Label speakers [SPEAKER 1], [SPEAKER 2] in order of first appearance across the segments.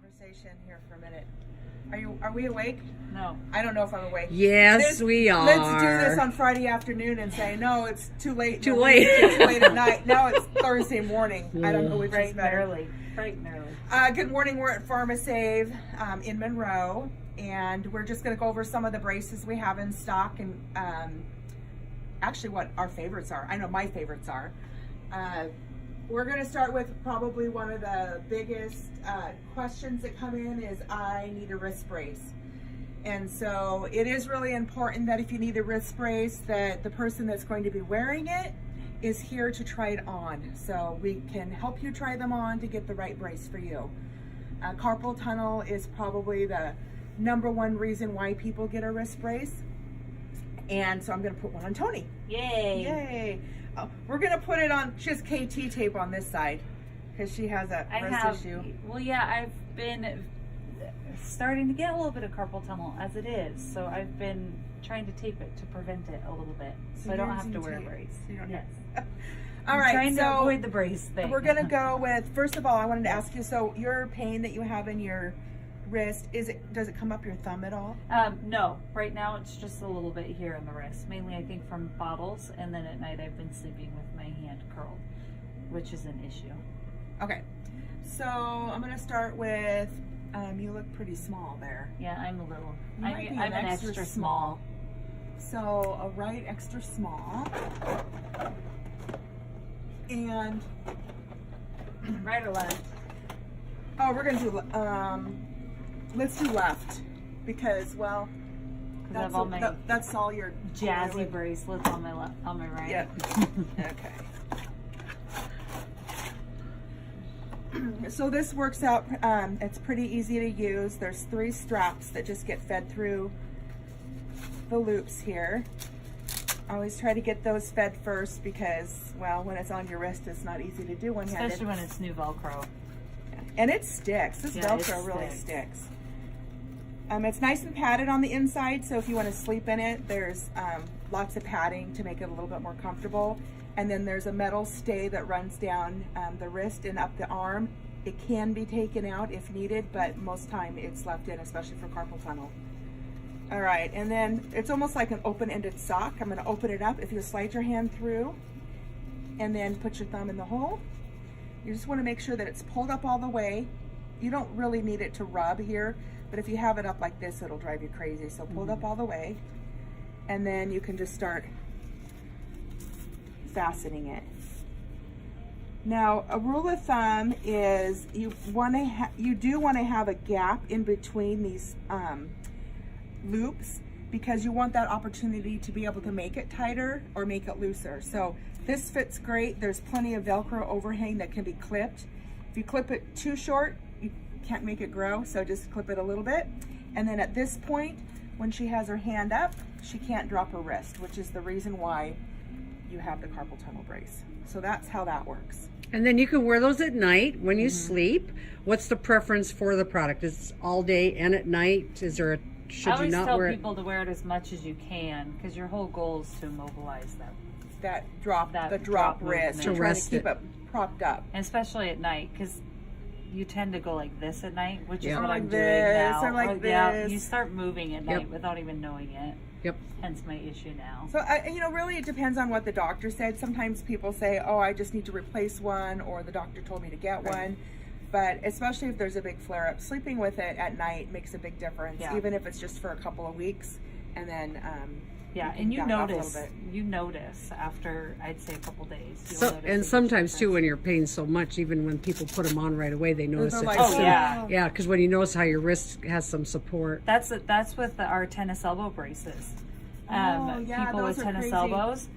[SPEAKER 1] conversation here for a minute. Are we awake?
[SPEAKER 2] No.
[SPEAKER 1] I don't know if I'm awake.
[SPEAKER 3] Yes, we are.
[SPEAKER 1] Let's do this on Friday afternoon and say, no, it's too late.
[SPEAKER 3] Too late.
[SPEAKER 1] It's too late at night. Now it's Thursday morning. I don't know which is better.
[SPEAKER 2] Bright and early.
[SPEAKER 1] Good morning. We're at Pharm A Save in Monroe, and we're just going to go over some of the braces we have in stock and actually what our favorites are. I know my favorites are. We're going to start with probably one of the biggest questions that come in is, I need a wrist brace. And so it is really important that if you need a wrist brace, that the person that's going to be wearing it is here to try it on. So we can help you try them on to get the right brace for you. Carpal tunnel is probably the #1 reason why people get a wrist brace. And so I'm going to put one on Tony.
[SPEAKER 2] Yay.
[SPEAKER 1] Yay. We're going to put it on, she has KT tape on this side because she has a wrist issue.
[SPEAKER 2] Well, yeah, I've been starting to get a little bit of carpal tunnel as it is. So I've been trying to tape it to prevent it a little bit. So I don't have to wear a brace.
[SPEAKER 1] So you don't
[SPEAKER 2] yes.
[SPEAKER 1] All right,
[SPEAKER 2] trying to avoid the brace thing.
[SPEAKER 1] We're going to go with, first of all, I wanted to ask you, so your pain that you have in your wrist, does it come up your thumb at all?
[SPEAKER 2] No, right now it's just a little bit here in the wrist, mainly I think from bottles, and then at night I've been sleeping with my hand curled, which is an issue.
[SPEAKER 1] Okay, so I'm going to start with, you look pretty small there.
[SPEAKER 2] Yeah, I'm a little,
[SPEAKER 1] I'm
[SPEAKER 2] an extra small.
[SPEAKER 1] So a right extra small, and
[SPEAKER 2] right or left?
[SPEAKER 1] Oh, we're going to do, let's do left, because, well, that's all your
[SPEAKER 2] jazzy bracelets on my left, on my right.
[SPEAKER 1] Yep. Okay. So this works out, it's pretty easy to use. There's 3 straps that just get fed through the loops here. I always try to get those fed first because, well, when it's on your wrist, it's not easy to do one-handed.
[SPEAKER 2] Especially when it's new Velcro.
[SPEAKER 1] And it sticks. This Velcro really sticks. It's nice and padded on the inside, so if you want to sleep in it, there's lots of padding to make it a little bit more comfortable. And then there's a metal stay that runs down the wrist and up the arm. It can be taken out if needed, but most time it's left in, especially for carpal tunnel. All right, and then it's almost like an open-ended sock. I'm going to open it up. If you slide your hand through and then put your thumb in the hole, you just want to make sure that it's pulled up all the way. You don't really need it to rub here, but if you have it up like this, it'll drive you crazy. So pulled up all the way, and then you can just start fastening it. Now, a rule of thumb is you do want to have a gap in between these loops, because you want that opportunity to be able to make it tighter or make it looser. So this fits great. There's plenty of Velcro overhang that can be clipped. If you clip it too short, you can't make it grow, so just clip it a little bit. And then at this point, when she has her hand up, she can't drop her wrist, which is the reason why you have the carpal tunnel brace. So that's how that works.
[SPEAKER 3] And then you can wear those at night when you sleep. What's the preference for the product? Is it all day and at night? Is there a, should you not wear it?
[SPEAKER 2] I always tell people to wear it as much as you can, because your whole goal is to immobilize them.
[SPEAKER 1] The drop wrist,
[SPEAKER 3] to
[SPEAKER 1] trying to keep it propped up.
[SPEAKER 2] And especially at night, because you tend to go like this at night, which is
[SPEAKER 1] Or
[SPEAKER 2] what
[SPEAKER 1] like
[SPEAKER 2] I'm
[SPEAKER 1] this,
[SPEAKER 2] doing now.
[SPEAKER 1] or like
[SPEAKER 2] Yeah,
[SPEAKER 1] this.
[SPEAKER 2] you start moving at night without even knowing it.
[SPEAKER 3] Yep.
[SPEAKER 2] Hence my issue now.
[SPEAKER 1] So, really it depends on what the doctor said. Sometimes people say, oh, I just need to replace one, or the doctor told me to get one. But especially if there's a big flare-up, sleeping with it at night makes a big difference, even if it's just for a couple of weeks. And then,
[SPEAKER 2] and you notice after, I'd say, a couple days.
[SPEAKER 3] So, and sometimes too, when you're paying so much, even when people put them on right away, they notice it.
[SPEAKER 1] Like,
[SPEAKER 3] yeah, because when you notice how your wrist has some support.
[SPEAKER 2] That's with our tennis elbow braces. People with tennis elbows.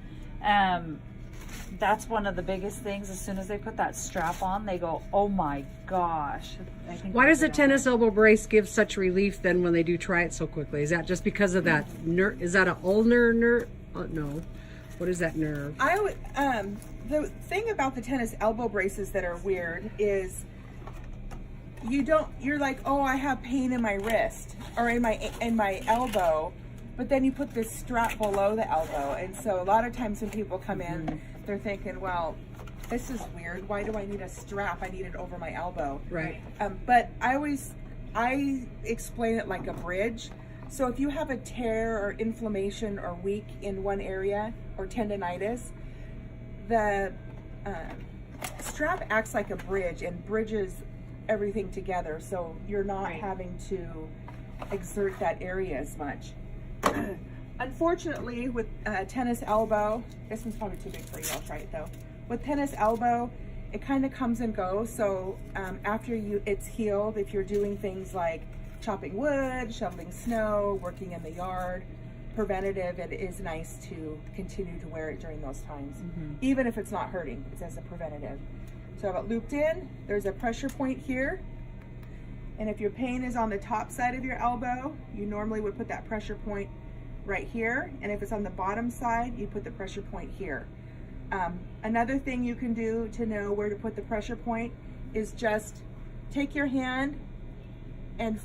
[SPEAKER 2] That's one of the biggest things. As soon as they put that strap on, they go, oh my gosh.
[SPEAKER 3] Why does a tennis elbow brace give such relief then when they do try it so quickly? Is that just because of that nerve? Is that an ulnar nerve? No. What is that nerve?
[SPEAKER 1] The thing about the tennis elbow braces that are weird is you're like, oh, I have pain in my wrist or in my elbow, but then you put this strap below the elbow. And so a lot of times when people come in, they're thinking, well, this is weird. Why do I need a strap? I need it over my elbow.
[SPEAKER 3] Right.
[SPEAKER 1] But I always I explain it like a bridge. So if you have a tear or inflammation or weak in one area or tendonitis, the strap acts like a bridge and bridges everything together, so you're not having to exert that area as much. Unfortunately, with tennis elbow, this one's probably too big for you, I'll try it though. With tennis elbow, it kind of comes and goes, so after it's healed, if you're doing things like chopping wood, shoveling snow, working in the yard, preventative, it is nice to continue to wear it during those times, even if it's not hurting. It's as a preventative. So I have it looped in. There's a pressure point here, and if your pain is on the top side of your elbow, you normally would put that pressure point right here, and if it's on the bottom side, you put the pressure point here. Another thing you can do to know where to put the pressure point is just take your hand and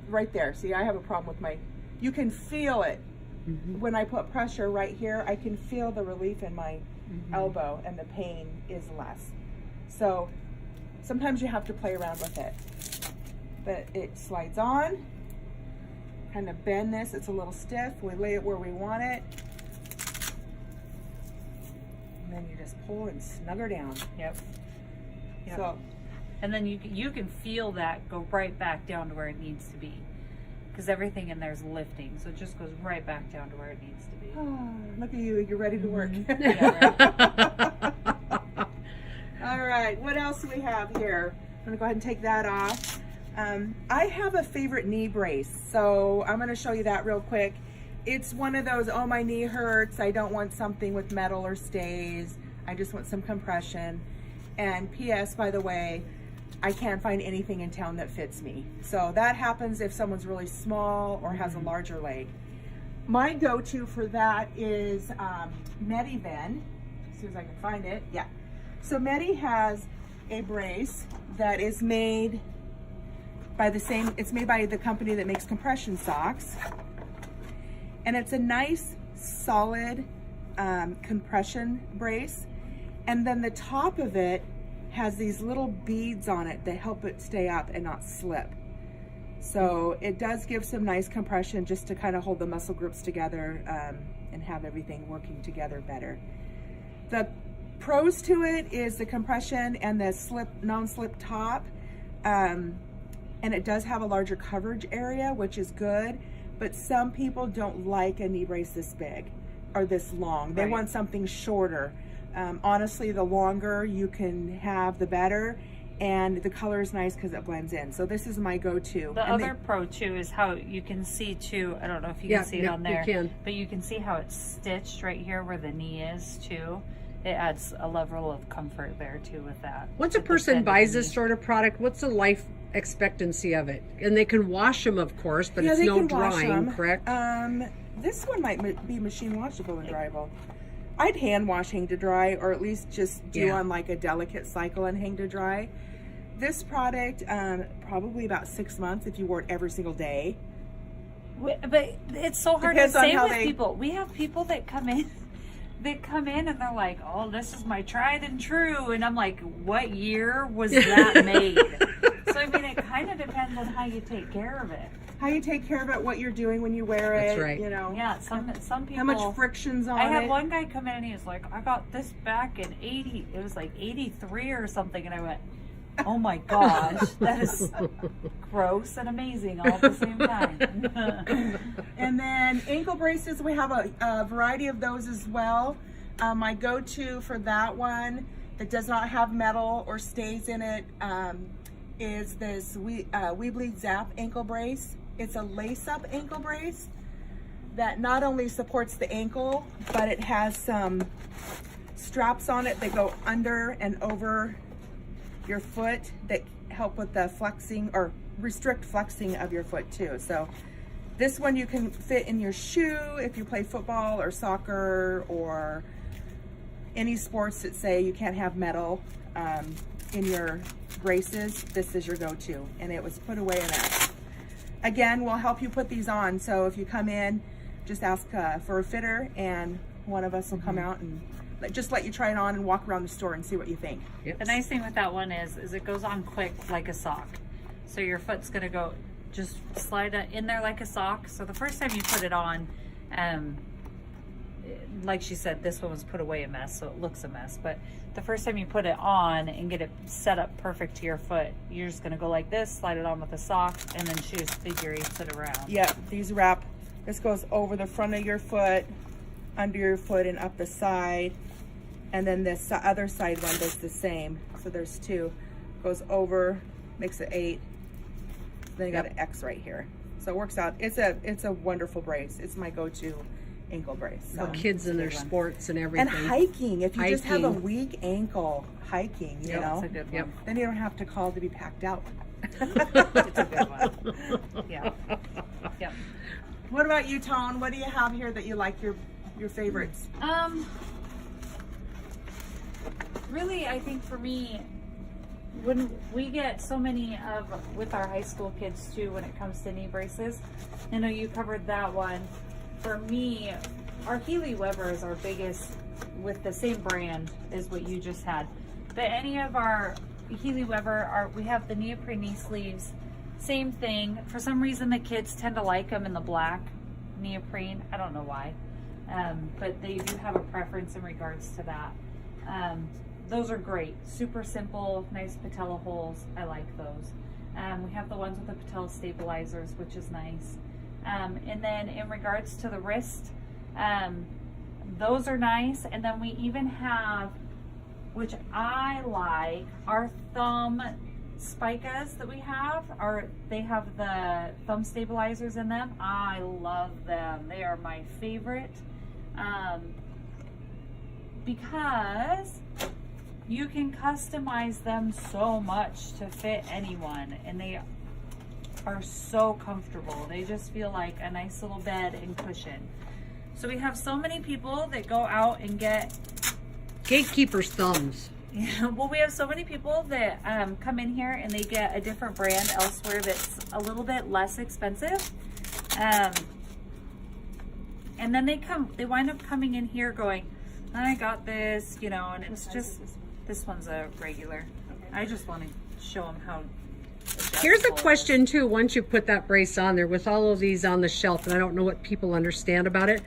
[SPEAKER 1] right there. See, I have a problem with you can feel it. When I put pressure right here, I can feel the relief in my elbow, and the pain is less. So sometimes you have to play around with it, but it slides on. Kind of bend this, it's a little stiff. We lay it where we want it, and then you just pull and snug her down.
[SPEAKER 2] Yep.
[SPEAKER 1] So,
[SPEAKER 2] and then you can feel that go right back down to where it needs to be, because everything in there is lifting, so it just goes right back down to where it needs to be.
[SPEAKER 1] oh, look at you, you're ready to work. All right, what else do we have here? I'm gonna go ahead and take that off. I have a favorite knee brace, so I'm gonna show you that real quick. It's one of those, oh, my knee hurts, I don't want something with metal or stays, I just want some compression. And PS, by the way, I can't find anything in town that fits me. So that happens if someone's really small or has a larger leg. My go-to for that is Mediven, as soon as I can find it, yeah. So Medi has a brace that is made by it's made by the company that makes compression socks. And it's a nice, solid compression brace. And then the top of it has these little beads on it that help it stay up and not slip. So it does give some nice compression just to kind of hold the muscle groups together and have everything working together better. The pros to it is the compression and the non-slip top. And it does have a larger coverage area, which is good, but some people don't like a knee brace this big or this long. They want something shorter. Honestly, the longer you can have, the better, and the color is nice because it blends in. So this is my go-to.
[SPEAKER 2] The other pro too is how you can see too, I don't know if you can see it on there, but you can see how it's stitched right here where the knee is too. It adds a level of comfort there too with that.
[SPEAKER 3] Once a person buys this sort of product, what's the life expectancy of it? And they can wash them, of course, but it's no drying, correct?
[SPEAKER 1] This one might be machine washable and dryable. I'd hand wash, hang to dry, or at least just do on like a delicate cycle and hang to dry. This product, probably about 6 months if you wore it every single day.
[SPEAKER 2] But it's so hard to say with people. We have people that come in and they're like, oh, this is my tried and true. And I'm like, what year was that made? So, I mean, it kind of depends on how you take care of it.
[SPEAKER 1] How you take care of it, what you're doing when you wear it.
[SPEAKER 3] That's right.
[SPEAKER 1] You know.
[SPEAKER 2] Yeah, some people.
[SPEAKER 1] How much friction's on it.
[SPEAKER 2] I had one guy come in and he was like, I got this back in 83 or something. And I went, oh my gosh, that is gross and amazing all at the same time.
[SPEAKER 1] And then ankle braces, we have a variety of those as well. My go-to for that one that does not have metal or stays in it is this Weebly Zap ankle brace. It's a lace-up ankle brace that not only supports the ankle, but it has some straps on it that go under and over your foot that help with the flexing or restrict flexing of your foot too. So this one you can fit in your shoe if you play football or soccer or any sports that say you can't have metal in your braces. This is your go-to, and it was put away in that. Again, we'll help you put these on. So if you come in, just ask for a fitter and one of us will come out and just let you try it on and walk around the store and see what you think.
[SPEAKER 2] Yep. The nice thing with that one is it goes on quick like a sock. So your foot's gonna go, just slide it in there like a sock. So the first time you put it on, like she said, this one was put away a mess, so it looks a mess. But the first time you put it on and get it set up perfect to your foot, you're just gonna go like this, slide it on with a sock, and then she just figure eights it around.
[SPEAKER 1] Yeah, these wrap. This goes over the front of your foot, under your foot, and up the side. And then this other side one does the same. So there's two. Goes over, makes it 8. Then you got an X right here. So it works out. It's a wonderful brace. It's my go-to ankle brace. So.
[SPEAKER 3] For kids and their sports and everything.
[SPEAKER 1] And hiking. If you just have a weak ankle, hiking, you know,
[SPEAKER 2] it's a good one.
[SPEAKER 1] then you don't have to call to be packed out.
[SPEAKER 2] It's a good one. Yeah. Yeah.
[SPEAKER 1] What about you, Tone? What do you have here that you like, your favorites?
[SPEAKER 2] Really, I think for me, when we get so many with our high school kids too, when it comes to knee braces, I know you covered that one. For me, our Healy Weber is our biggest, with the same brand as what you just had. But any of our Healy Weber, we have the neoprene knee sleeves, same thing. For some reason, the kids tend to like them in the black neoprene. I don't know why, but they do have a preference in regards to that. Those are great, super simple, nice patella holes. I like those. We have the ones with the patella stabilizers, which is nice. And then in regards to the wrist, those are nice. And then we even have, which I like, our thumb spicas that we have. They have the thumb stabilizers in them. I love them. They are my favorite, because you can customize them so much to fit anyone, and they are so comfortable. They just feel like a nice little bed and cushion. So we have so many people that go out and get
[SPEAKER 3] gatekeepers' thumbs.
[SPEAKER 2] Yeah, well, we have so many people that come in here and they get a different brand elsewhere that's a little bit less expensive, and then they wind up coming in here going, I got this, you know, and it's just, this one's a regular. I just want to show them how.
[SPEAKER 3] Here's a question too, once you put that brace on there, with all of these on the shelf, and I don't know what people understand about it,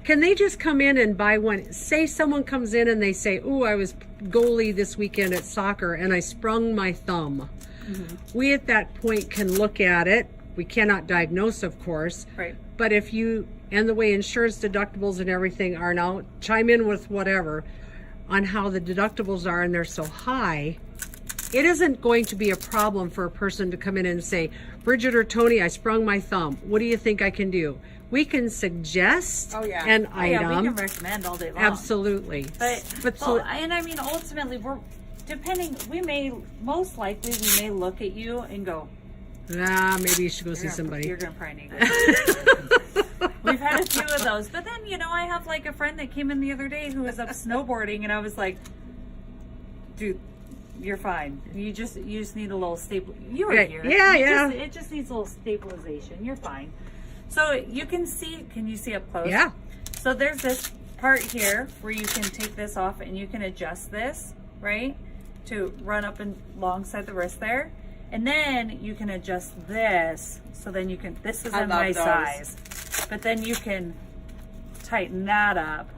[SPEAKER 3] can they just come in and buy one? Say someone comes in and they say, oh, I was goalie this weekend at soccer and I sprung my thumb. Mm-hmm. We at that point can look at it. We cannot diagnose, of course.
[SPEAKER 2] Right.
[SPEAKER 3] But if you, and the way insurance deductibles and everything are now, chime in with whatever on how the deductibles are, and they're so high, it isn't going to be a problem for a person to come in and say, Bridget or Tony, I sprung my thumb. What do you think I can do? We can suggest an item.
[SPEAKER 2] Yeah, we can recommend all day long.
[SPEAKER 3] Absolutely.
[SPEAKER 2] But so, and I mean, ultimately, we may look at you and go,
[SPEAKER 3] maybe you should go see somebody.
[SPEAKER 2] You're going to probably need to. We've had a few of those. But then, you know, I have like a friend that came in the other day who was up snowboarding, and I was like, dude, you're fine. You just need a little You were here.
[SPEAKER 3] Yeah.
[SPEAKER 2] It just needs a little stabilization. You're fine. So you can you see up close?
[SPEAKER 3] Yeah.
[SPEAKER 2] So there's this part here where you can take this off and you can adjust this, right? To run up and alongside the wrist there. And then you can adjust this. So then you can, this isn't my size. But then you can tighten that up.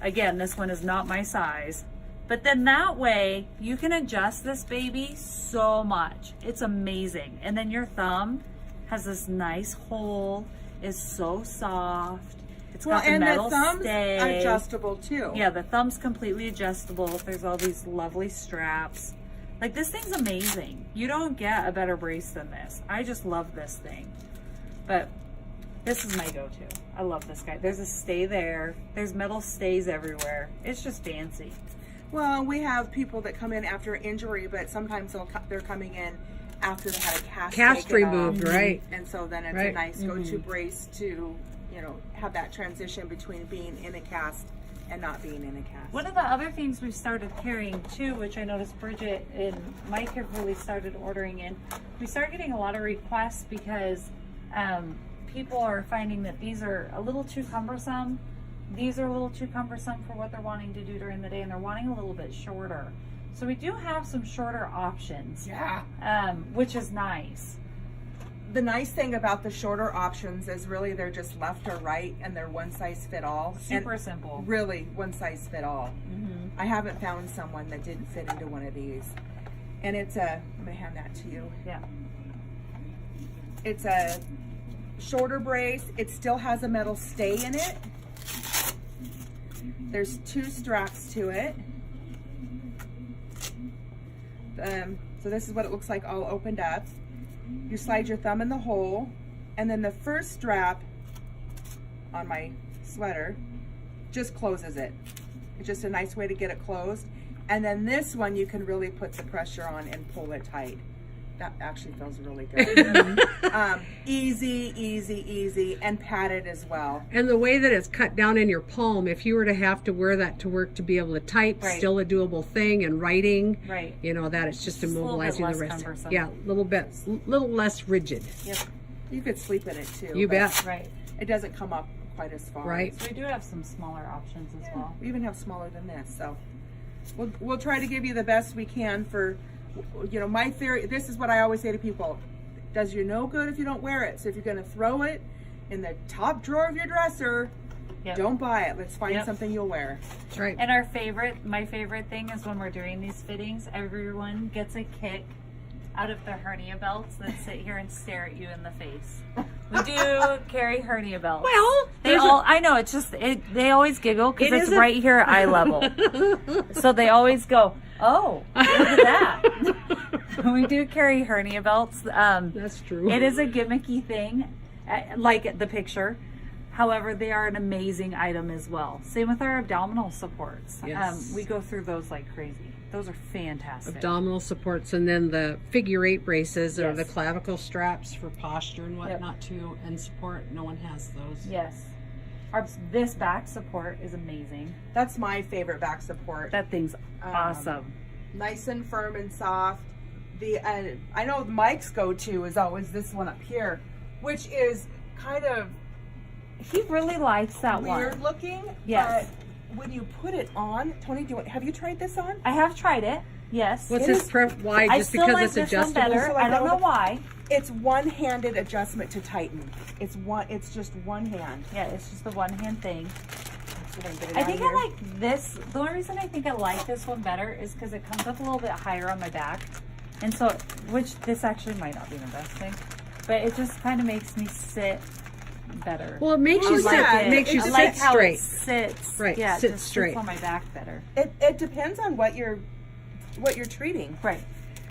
[SPEAKER 2] Again, this one is not my size. But then that way you can adjust this baby so much. It's amazing. And then your thumb has this nice hole, is so soft. It's got the metal
[SPEAKER 1] the thumb's
[SPEAKER 2] stay.
[SPEAKER 1] Adjustable too.
[SPEAKER 2] Yeah, the thumb's completely adjustable. There's all these lovely straps. Like, this thing's amazing. You don't get a better brace than this. I just love this thing. But this is my go-to. I love this guy. There's a stay there. There's metal stays everywhere. It's just fancy.
[SPEAKER 1] Well, we have people that come in after injury, but sometimes they're coming in after they had a cast
[SPEAKER 3] removed, right?
[SPEAKER 1] And so then it's a nice go-to brace to, you know, have that transition between being in a cast and not being in a cast.
[SPEAKER 2] One of the other things we've started carrying too, which I noticed Bridget and Mike have really started ordering in, we start getting a lot of requests because people are finding that these are a little too cumbersome. These are a little too cumbersome for what they're wanting to do during the day, and they're wanting a little bit shorter. So we do have some shorter options.
[SPEAKER 1] Yeah.
[SPEAKER 2] Which is nice.
[SPEAKER 1] The nice thing about the shorter options is really they're just left or right, and they're one size fit all.
[SPEAKER 2] Super simple.
[SPEAKER 1] Really, one size fit all. I haven't found someone that didn't fit into one of these. And it's I'm gonna hand that to you.
[SPEAKER 2] Yeah.
[SPEAKER 1] It's a shorter brace. It still has a metal stay in it. There's 2 straps to it. So this is what it looks like all opened up. You slide your thumb in the hole, and then the first strap on my sweater just closes it. It's just a nice way to get it closed. And then this one you can really put the pressure on and pull it tight. That actually feels really good. Easy, easy, easy, and padded as well.
[SPEAKER 3] And the way that it's cut down in your palm, if you were to have to wear that to work to be able to type, still a doable thing, and writing, you know, that it's just immobilizing the wrist.
[SPEAKER 2] Cumbersome.
[SPEAKER 3] Yeah, a little less rigid.
[SPEAKER 1] Yep. You could sleep in it too.
[SPEAKER 3] You bet.
[SPEAKER 2] Right.
[SPEAKER 1] It doesn't come up quite as far.
[SPEAKER 3] Right.
[SPEAKER 2] So we do have some smaller options as well.
[SPEAKER 1] We even have smaller than this. So we'll try to give you the best we can for, you know, my theory. This is what I always say to people: does you no good if you don't wear it. So if you're going to throw it in the top drawer of your dresser, don't buy it. Let's find something you'll wear.
[SPEAKER 3] That's right.
[SPEAKER 2] And my favorite thing is when we're doing these fittings, everyone gets a kick out of the hernia belts that sit here and stare at you in the face. We do carry hernia belts.
[SPEAKER 3] Well,
[SPEAKER 2] I know, it's just, they always giggle because it's right here at eye level. So they always go, oh, look at that. We do carry hernia belts.
[SPEAKER 3] That's true.
[SPEAKER 2] It is a gimmicky thing, like the picture. However, they are an amazing item as well. Same with our abdominal supports.
[SPEAKER 3] Yes.
[SPEAKER 2] We go through those like crazy. Those are fantastic.
[SPEAKER 3] Abdominal supports, and then the figure 8 braces or the clavicle straps for posture and whatnot too, and support. No one has those.
[SPEAKER 2] Yes. This back support is amazing.
[SPEAKER 1] That's my favorite back support.
[SPEAKER 2] That thing's awesome.
[SPEAKER 1] Nice and firm and soft. I know Mike's go-to is always this one up here, which is kind of
[SPEAKER 2] he really likes that
[SPEAKER 1] weird
[SPEAKER 2] one.
[SPEAKER 1] looking.
[SPEAKER 2] Yes.
[SPEAKER 1] But when you put it on, Tony, have you tried this on?
[SPEAKER 2] I have tried it. Yes.
[SPEAKER 3] What's his why? Just
[SPEAKER 2] still
[SPEAKER 3] because
[SPEAKER 2] like
[SPEAKER 3] it's
[SPEAKER 2] this
[SPEAKER 3] adjustable?
[SPEAKER 2] one better. I don't know why.
[SPEAKER 1] It's one-handed adjustment to tighten. It's just one hand.
[SPEAKER 2] Yeah, it's just the one hand thing.
[SPEAKER 1] I
[SPEAKER 2] think I like this. The only reason I think I like this one better is because it comes up a little bit higher on my back. And so, which this actually might not be the best thing, but it just kind of makes me sit better.
[SPEAKER 3] Well, it makes you sit. It makes you sit straight.
[SPEAKER 2] It sits.
[SPEAKER 3] Right.
[SPEAKER 2] Yeah,
[SPEAKER 3] sit
[SPEAKER 2] it just
[SPEAKER 3] straight.
[SPEAKER 2] sits on my back better.
[SPEAKER 1] It depends on what you're treating.
[SPEAKER 2] Right.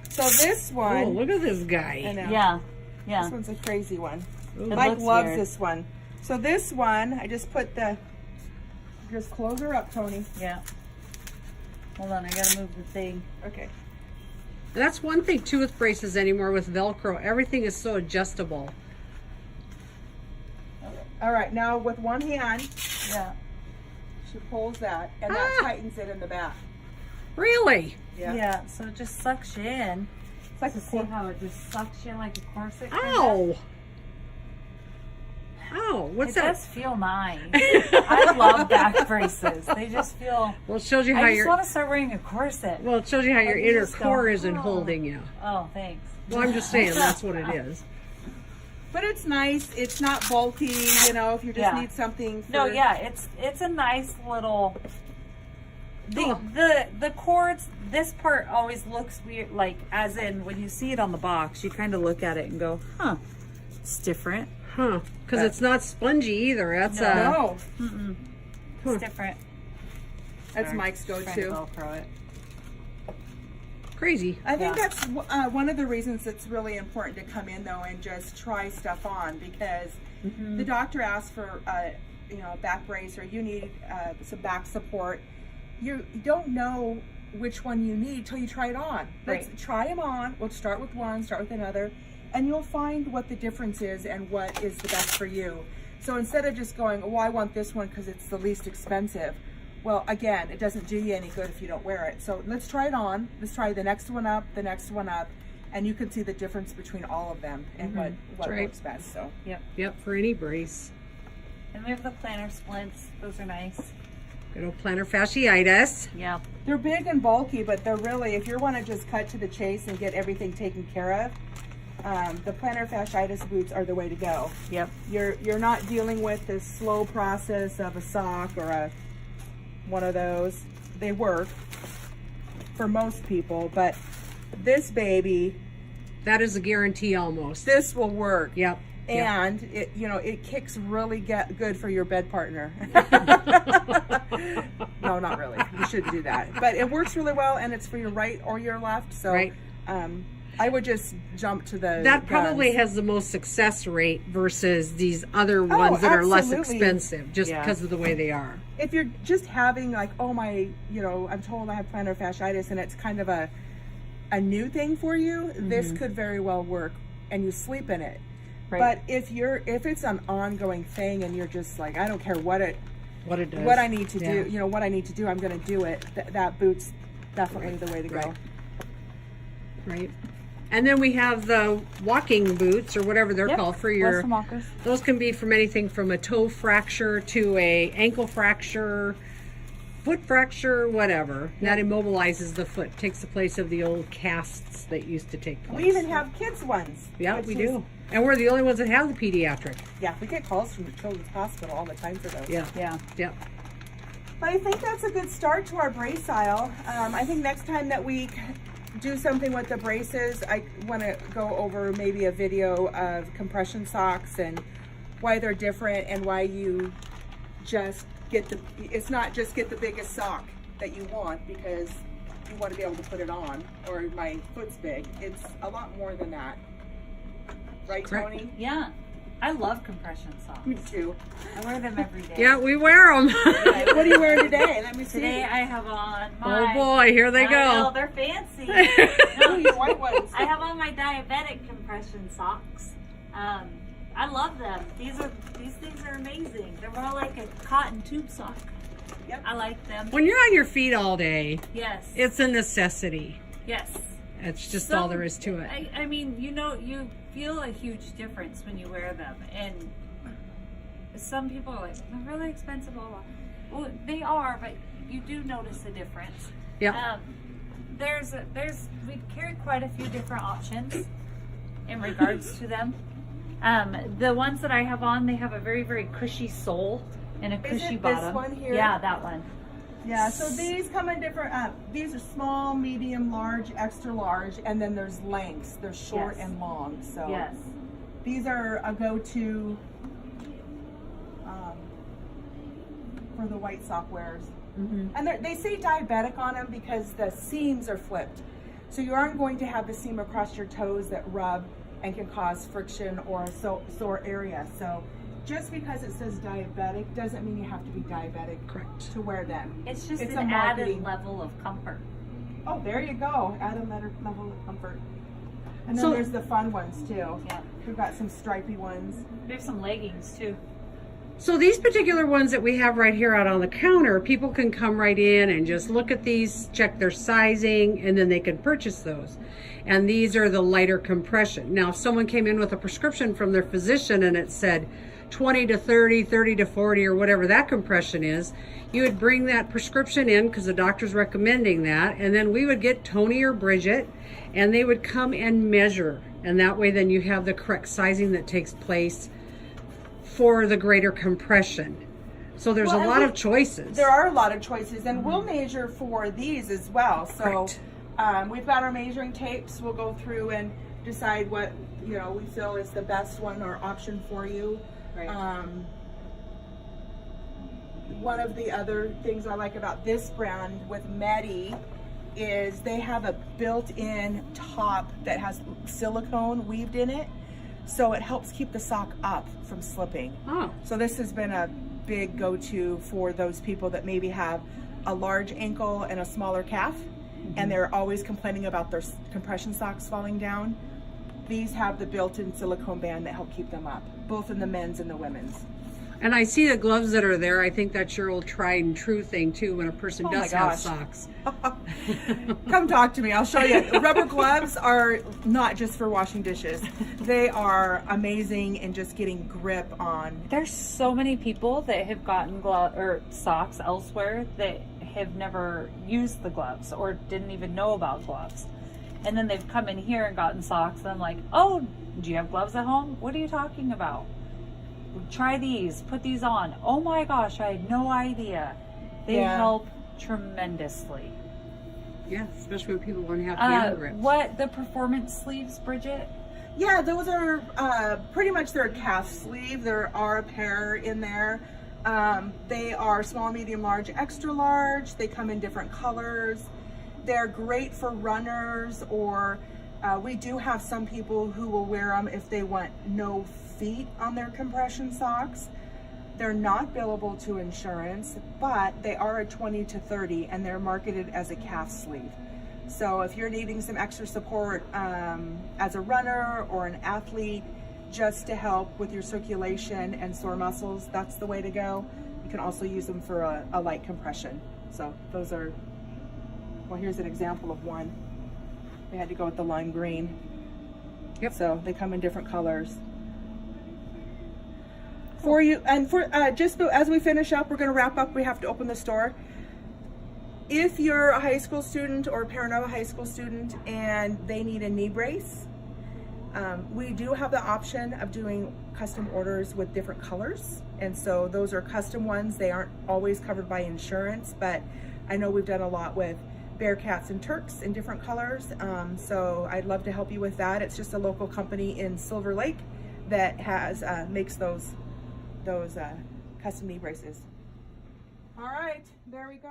[SPEAKER 1] So this one.
[SPEAKER 3] Oh, look at this guy.
[SPEAKER 1] I know.
[SPEAKER 2] Yeah. Yeah.
[SPEAKER 1] This one's a crazy one.
[SPEAKER 3] Ooh.
[SPEAKER 1] Mike loves
[SPEAKER 2] weird.
[SPEAKER 1] this one. So this one, I just put just close her up, Tony.
[SPEAKER 2] Yeah. Hold on, I gotta move the thing.
[SPEAKER 1] Okay.
[SPEAKER 3] That's one thing too with braces anymore with Velcro. Everything is so adjustable.
[SPEAKER 1] All right, now with one hand,
[SPEAKER 2] she
[SPEAKER 1] pulls that, and that tightens it in the back.
[SPEAKER 3] Really?
[SPEAKER 2] Yeah. So it just sucks you in.
[SPEAKER 1] It's like
[SPEAKER 2] See how it just sucks you in like a corset?
[SPEAKER 3] Ow! Oh, what's that?
[SPEAKER 2] It does feel nice. I love back braces. They just feel.
[SPEAKER 3] Well, it shows you how
[SPEAKER 2] I just want to start wearing a corset.
[SPEAKER 3] Well, it shows you how your inner
[SPEAKER 2] just go,
[SPEAKER 3] core isn't
[SPEAKER 2] oh.
[SPEAKER 3] holding you.
[SPEAKER 2] Oh, thanks.
[SPEAKER 3] Well, I'm just saying that's what it is.
[SPEAKER 1] But it's nice. It's not bulky, you know, if you just need something for...
[SPEAKER 2] No, it's a nice little... The cords, this part always looks weird, like, as in, when you see it on the box, you kind of look at it and go, huh, it's different.
[SPEAKER 3] Huh, because it's not spongy either. That's
[SPEAKER 1] No.
[SPEAKER 2] It's different.
[SPEAKER 1] That's Mike's
[SPEAKER 2] Trying to
[SPEAKER 1] go-to.
[SPEAKER 2] Velcro it.
[SPEAKER 3] crazy.
[SPEAKER 1] I think that's one of the reasons it's really important to come in though and just try stuff on, because the doctor asks for a back brace, or you need some back support. You don't know which one you need till you try it on. Let's try them on. We'll start with one, start with another, and you'll find what the difference is and what is the best for you. So instead of just going, oh, I want this one because it's the least expensive. Well, again, it doesn't do you any good if you don't wear it. So let's try it on. Let's try the next one up, the next one up, and you can see the difference between all of them and what works best. So
[SPEAKER 3] Yep, for any brace.
[SPEAKER 2] And we have the plantar splints. Those are nice.
[SPEAKER 3] Good old plantar fasciitis.
[SPEAKER 2] Yeah.
[SPEAKER 1] They're big and bulky, but they're really, if you want to just cut to the chase and get everything taken care of, the plantar fasciitis boots are the way to go.
[SPEAKER 2] Yep.
[SPEAKER 1] You're not dealing with this slow process of a sock or one of those. They work for most people, but this baby,
[SPEAKER 3] that is a guarantee almost.
[SPEAKER 1] this will work.
[SPEAKER 3] Yep.
[SPEAKER 1] And it, it kicks really good for your bed partner. No, not really. You shouldn't do that. But it works really well, and it's for your right or your left. So
[SPEAKER 3] right.
[SPEAKER 1] I would just jump to the
[SPEAKER 3] That probably has the most success rate versus these other ones that are less expensive, just because of the way they are.
[SPEAKER 1] If you're just having like, oh my, I'm told I have plantar fasciitis, and it's kind of a new thing for you, this could very well work, and you sleep in it. Right. But if it's an ongoing thing, and you're just like, I don't care what it does, what I need to do, what I need to do, I'm going to do it. That boot's definitely the way to go.
[SPEAKER 3] Right. And then we have the walking boots, or whatever they're called, for your. Those can be from anything from a toe fracture to a ankle fracture, foot fracture, whatever. That immobilizes the foot, takes the place of the old casts that used to take place.
[SPEAKER 1] We even have kids ones.
[SPEAKER 3] Yeah, we do. And we're the only ones that have the pediatric.
[SPEAKER 1] Yeah, we get calls from the Children's Hospital all the time for those.
[SPEAKER 3] Yeah.
[SPEAKER 1] But I think that's a good start to our brace aisle. I think next time that we do something with the braces, I want to go over maybe a video of compression socks and why they're different, and why you just it's not just get the biggest sock that you want because you want to be able to put it on, or my foot's big. It's a lot more than that. Right,
[SPEAKER 3] correct.
[SPEAKER 1] Tony?
[SPEAKER 2] Yeah. I love compression socks.
[SPEAKER 1] Me too.
[SPEAKER 2] I wear them every day.
[SPEAKER 3] Yeah, we wear them.
[SPEAKER 1] What are you wearing today? Let me see.
[SPEAKER 2] Today I have on my...
[SPEAKER 3] Oh boy, here they go.
[SPEAKER 2] Oh, they're fancy.
[SPEAKER 1] No, your white ones.
[SPEAKER 2] I have on my diabetic compression socks. I love them. These things are amazing. They're more like a cotton tube sock. Yep. I like them.
[SPEAKER 3] When you're on your feet all day,
[SPEAKER 2] yes,
[SPEAKER 3] it's a necessity.
[SPEAKER 2] Yes.
[SPEAKER 3] It's just all there is to it.
[SPEAKER 2] I mean, you feel a huge difference when you wear them. And some people are like, they're really expensive. Well, they are, but you do notice a difference.
[SPEAKER 3] Yeah.
[SPEAKER 2] We carry quite a few different options in regards to them. The ones that I have on, they have a very, very cushy sole and a cushy bottom.
[SPEAKER 1] This one here?
[SPEAKER 2] Yeah, that one.
[SPEAKER 1] Yeah, so these come in different, these are small, medium, large, extra large, and then there's lengths. They're short and long. So these are a go-to for the white sock wearers. And they say diabetic on them because the seams are flipped. So you aren't going to have the seam across your toes that rub and can cause friction or a sore area. So just because it says diabetic doesn't mean you have to be diabetic to wear them.
[SPEAKER 2] It's just an added level of comfort.
[SPEAKER 1] Oh, there you go. Add a level of comfort. And then there's the fun ones too. Yeah. We've got some stripy ones.
[SPEAKER 2] We have some leggings too.
[SPEAKER 3] So these particular ones that we have right here out on the counter, people can come right in and just look at these, check their sizing, and then they can purchase those. And these are the lighter compression. Now, if someone came in with a prescription from their physician and it said 20 to 30, 30 to 40, or whatever that compression is, you would bring that prescription in because the doctor's recommending that, and then we would get Tony or Bridget, and they would come and measure. And that way then you have the correct sizing that takes place for the greater compression. So there's a lot of choices.
[SPEAKER 1] There are a lot of choices, and we'll measure for these as well. So we've got our measuring tapes. We'll go through and decide what we feel is the best one or option for you. One of the other things I like about this brand with Medi is they have a built-in top that has silicone weaved in it, so it helps keep the sock up from slipping. So this has been a big go-to for those people that maybe have a large ankle and a smaller calf, and they're always complaining about their compression socks falling down. These have the built-in silicone band that help keep them up, both in the men's and the women's.
[SPEAKER 3] And I see the gloves that are there. I think that's your old tried and true thing too when a person does have socks.
[SPEAKER 1] Come talk to me. I'll show you. Rubber gloves are not just for washing dishes. They are amazing in just getting grip on.
[SPEAKER 2] There's so many people that have gotten socks elsewhere that have never used the gloves or didn't even know about gloves. And then they've come in here and gotten socks, and I'm like, oh, do you have gloves at home? What are you talking about? Try these, put these on. Oh my gosh, I had no idea. They help tremendously.
[SPEAKER 3] Yeah, especially when people want to have hand grips.
[SPEAKER 2] What, the performance sleeves, Bridget?
[SPEAKER 1] Yeah, those are pretty much they're a calf sleeve. There are a pair in there. They are small, medium, large, extra large. They come in different colors. They're great for runners, or we do have some people who will wear them if they want no feet on their compression socks. They're not billable to insurance, but they are a 20 to 30 and they're marketed as a calf sleeve. So if you're needing some extra support as a runner or an athlete, just to help with your circulation and sore muscles, that's the way to go. You can also use them for a light compression. So those are, well, here's an example of one. They had to go with the lime green.
[SPEAKER 3] Yep.
[SPEAKER 1] So they come in different colors. For you, and for just as we finish up, we're going to wrap up. We have to open the store. If you're a high school student or a parent of a high school student and they need a knee brace, we do have the option of doing custom orders with different colors. And so those are custom ones. They aren't always covered by insurance, but I know we've done a lot with Bearcats and Turks in different colors. So I'd love to help you with that. It's just a local company in Silver Lake that has makes those custom knee braces. All right, there we go.